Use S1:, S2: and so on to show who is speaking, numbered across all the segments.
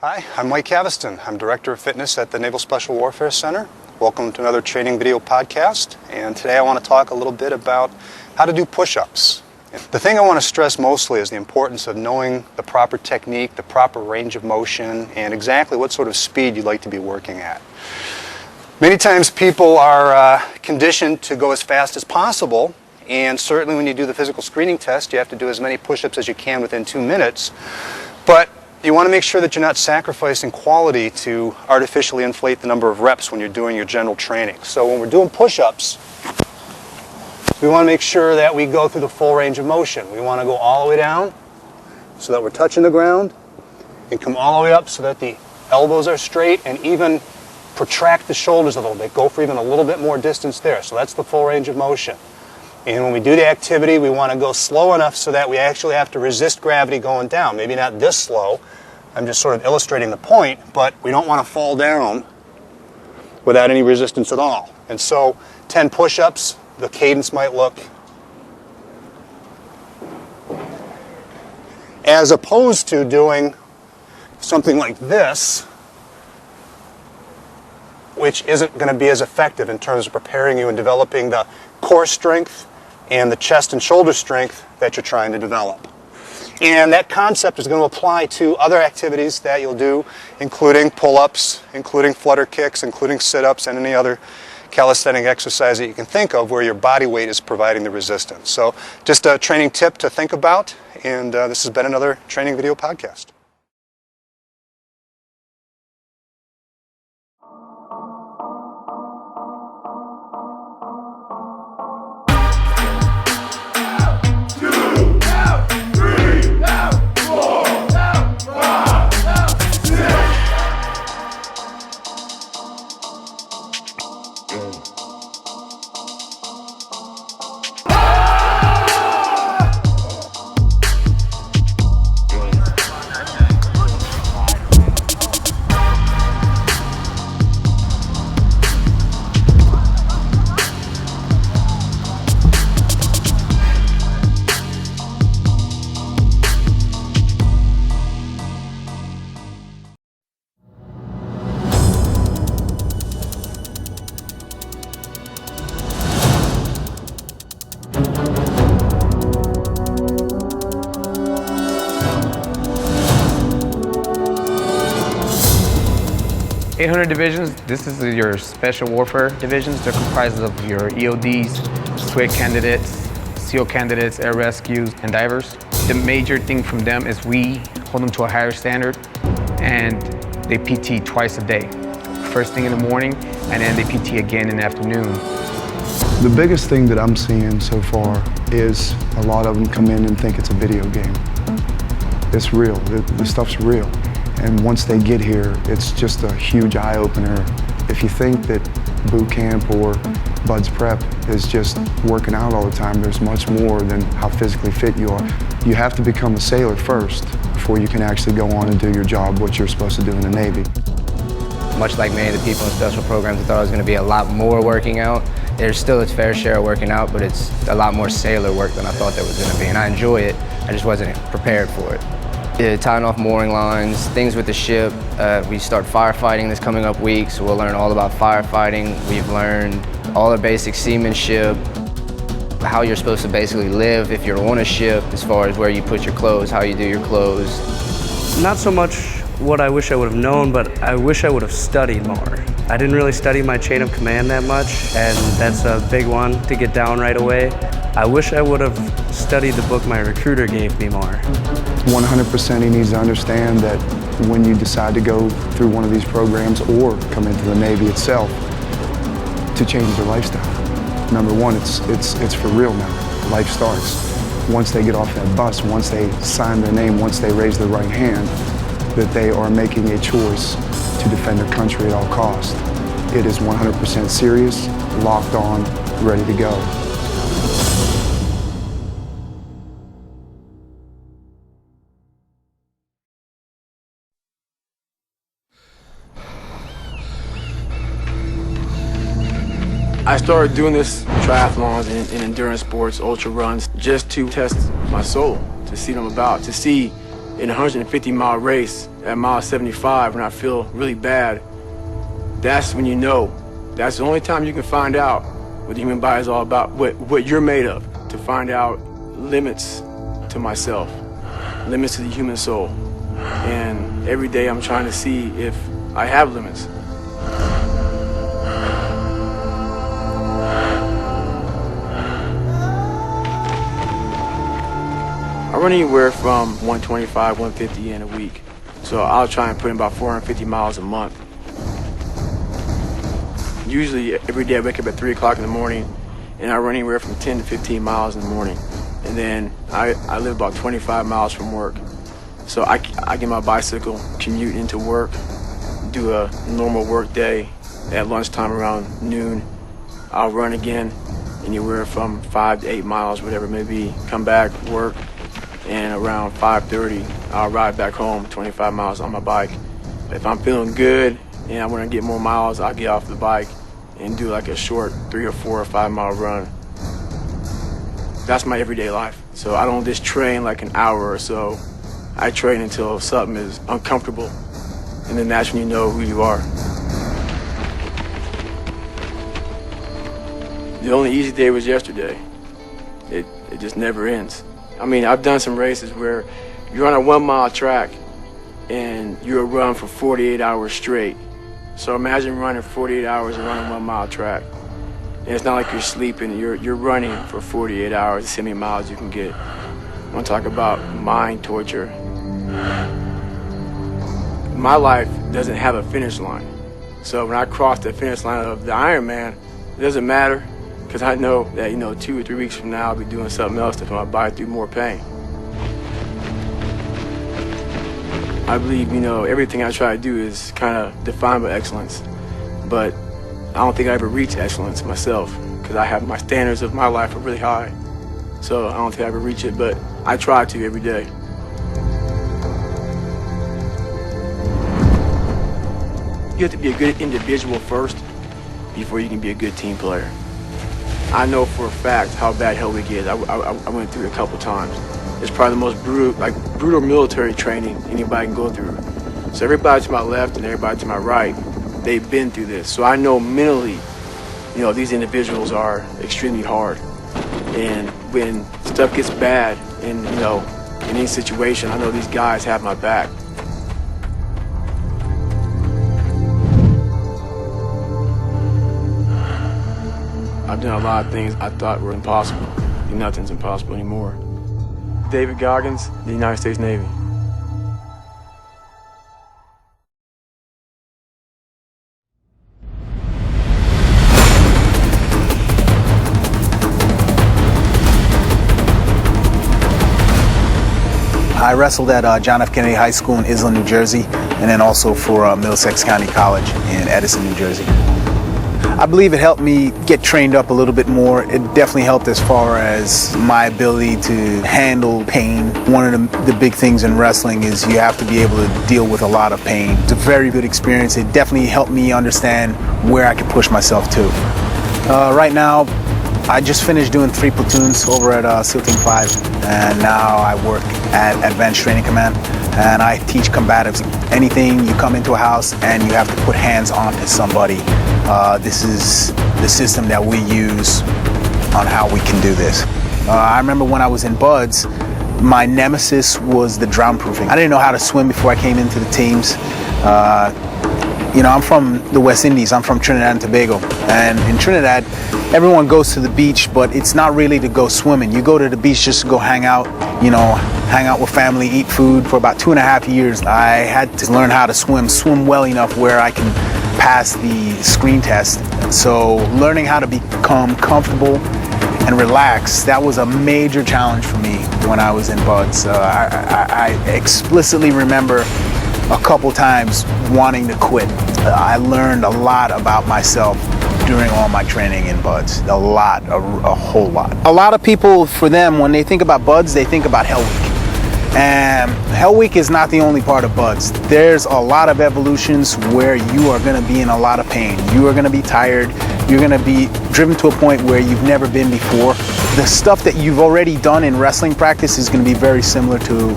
S1: Hi, I'm Mike Caviston. I'm Director of Fitness at the Naval Special Warfare Center. Welcome to another training video podcast, and today I want to talk a little bit about how to do push-ups. The thing I want to stress mostly is the importance of knowing the proper technique, the proper range of motion, and exactly what sort of speed you'd like to be working at. Many times people are conditioned to go as fast as possible, and certainly when you do the physical screening test, you have to do as many push-ups as you can within 2 minutes, but you want to make sure that you're not sacrificing quality to artificially inflate the number of reps when you're doing your general training. So when we're doing push-ups, we want to make sure that we go through the full range of motion. We want to go all the way down so that we're touching the ground, and come all the way up so that the elbows are straight, and even protract the shoulders a little bit. Go for even a little bit more distance there. So that's the full range of motion. And when we do the activity, we want to go slow enough so that we actually have to resist gravity going down. Maybe not this slow. I'm just sort of illustrating the point, but we don't want to fall down without any resistance at all. And so 10 push-ups, the cadence might look as opposed to doing something like this, which isn't going to be as effective in terms of preparing you and developing the core strength and the chest and shoulder strength that you're trying to develop. And that concept is going to apply to other activities that you'll do, including pull-ups, including flutter kicks, including sit-ups, and any other calisthenic exercise that you can think of where your body weight is providing the resistance. So just a training tip to think about, and this has been another training video podcast.
S2: Divisions, this is your special warfare divisions. They're comprised of your EODs, SWIC candidates, SEAL candidates, air rescues, and divers. The major thing from them is we hold them to a higher standard, and they PT twice a day. First thing in the morning, and then they PT again in the afternoon.
S3: The biggest thing that I'm seeing so far is a lot of them come in and think it's a video game. It's real, the stuff's real. And once they get here, it's just a huge eye-opener. If you think that boot camp or Bud's Prep is just working out all the time, there's much more than how physically fit you are. You have to become a sailor first before you can actually go on and do your job, what you're supposed to do in the Navy.
S4: Much like many of the people in special programs, I thought it was going to be a lot more working out. There's still its fair share of working out, but it's a lot more sailor work than I thought there was going to be. And I enjoy it, I just wasn't prepared for it. Tying off mooring lines, things with the ship. We start firefighting this coming up week, so we'll learn all about firefighting. We've learned all the basic seamanship, how you're supposed to basically live if you're on a ship, as far as where you put your clothes, how you do your clothes.
S5: Not so much what I wish I would have known, but I wish I would have studied more. I didn't really study my chain of command that much, and that's a big one to get down right away. I wish I would have studied the book my recruiter gave me more.
S3: 100% he needs to understand that when you decide to go through one of these programs or come into the Navy itself, to change your lifestyle. Number one, it's for real now. Life starts. Once they get off that bus, once they sign their name, once they raise their right hand, that they are making a choice to defend their country at all costs. It is 100% serious, locked on, ready to go.
S6: I started doing this triathlons and endurance sports, ultra runs, just to test my soul, to see what I'm about, to see in a 150-mile race at mile 75 when I feel really bad, that's when you know. That's the only time you can find out what the human body is all about, what you're made of, to find out limits to myself, limits to the human soul. And every day I'm trying to see if I have limits. I run anywhere from 125, 150 in a week. So I'll try and put in about 450 miles a month. Usually every day I wake up at 3 o'clock in the morning and I run anywhere from 10 to 15 miles in the morning. And then I live about 25 miles from work. So I get my bicycle, commute into work, do a normal work day. At lunchtime around noon, I'll run again, anywhere from 5 to 8 miles, whatever it may be. Come back, work, and around 5:30, I'll ride back home 25 miles on my bike. If I'm feeling good and I want to get more miles, I'll get off the bike and do like a short 3 or 4 or 5 mile run. That's my everyday life. So I don't just train like an hour or so. I train until something is uncomfortable, and then that's when you know who you are. The only easy day was yesterday. It just never ends. I mean, I've done some races where you're on a 1 mile track and you'll run for 48 hours straight. So imagine running 48 hours and running 1 mile track. And it's not like you're sleeping, you're running for 48 hours, see how many miles you can get. I want to talk about mind torture. My life doesn't have a finish line. So when I cross the finish line of the Ironman, it doesn't matter, because I know that, 2 or 3 weeks from now I'll be doing something else to put my body through more pain. I believe, everything I try to do is kind of defined by excellence, but I don't think I ever reach excellence myself, because I have my standards of my life are really high. So I don't think I ever reach it, but I try to every day. You have to be a good individual first before you can be a good team player. I know for a fact how bad Hell Week is. I went through it a couple times. It's probably the most brutal military training anybody can go through. So everybody to my left and everybody to my right, they've been through this. So I know mentally, these individuals are extremely hard. And when stuff gets bad in any situation, I know these guys have my back. I've done a lot of things I thought were impossible. Nothing's impossible anymore. David Goggins, the United States Navy.
S7: I wrestled at John F. Kennedy High School in Island, New Jersey, and then also for Middlesex County College in Edison, New Jersey. I believe it helped me get trained up a little bit more. It definitely helped as far as my ability to handle pain. One of the big things in wrestling is you have to be able to deal with a lot of pain. It's a very good experience. It definitely helped me understand where I could push myself to. Right now, I just finished doing 3 platoons over at SEAL Team 5, and now I work at Advanced Training Command, and I teach combatives. Anything you come into a house and you have to put hands onto somebody, this is the system that we use on how we can do this. I remember when I was in Buds, my nemesis was the drown proofing. I didn't know how to swim before I came into the teams. I'm from the West Indies. I'm from Trinidad and Tobago. And in Trinidad, everyone goes to the beach, but it's not really to go swimming. You go to the beach just to go hang out, hang out with family, eat food. For about 2.5 years, I had to learn how to swim well enough where I can pass the screen test. So learning how to become comfortable and relaxed, that was a major challenge for me when I was in Buds. I explicitly remember a couple times wanting to quit. I learned a lot about myself during all my training in Buds. A whole lot. A lot of people, for them, when they think about Buds, they think about Hell Week. And Hell Week is not the only part of Buds. There's a lot of evolutions where you are going to be in a lot of pain. You are going to be tired. You're going to be driven to a point where you've never been before. The stuff that you've already done in wrestling practice is going to be very similar to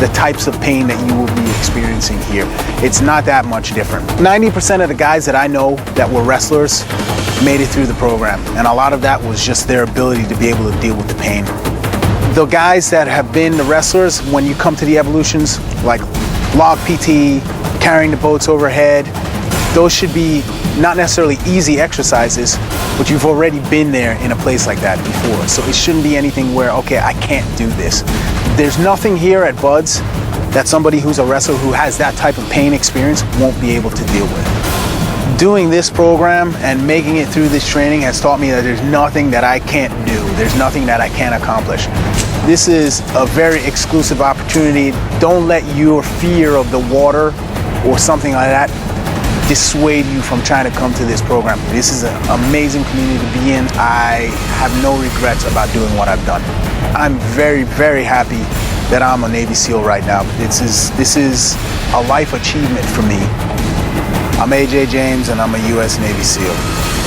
S7: the types of pain that you will be experiencing here. It's not that much different. 90% of the guys that I know that were wrestlers made it through the program, and a lot of that was just their ability to be able to deal with the pain. The guys that have been the wrestlers, when you come to the evolutions, like log PT, carrying the boats overhead, those should be not necessarily easy exercises, but you've already been there in a place like that before. So it shouldn't be anything where, okay, I can't do this. There's nothing here at Buds that somebody who's a wrestler who has that type of pain experience won't be able to deal with. Doing this program and making it through this training has taught me that there's nothing that I can't do. There's nothing that I can't accomplish. This is a very exclusive opportunity. Don't let your fear of the water or something like that dissuade you from trying to come to this program. This is an amazing community to be in. I have no regrets about doing what I've done. I'm very, very happy that I'm a Navy SEAL right now. This is a life achievement for me. I'm AJ James and I'm a U.S. Navy SEAL.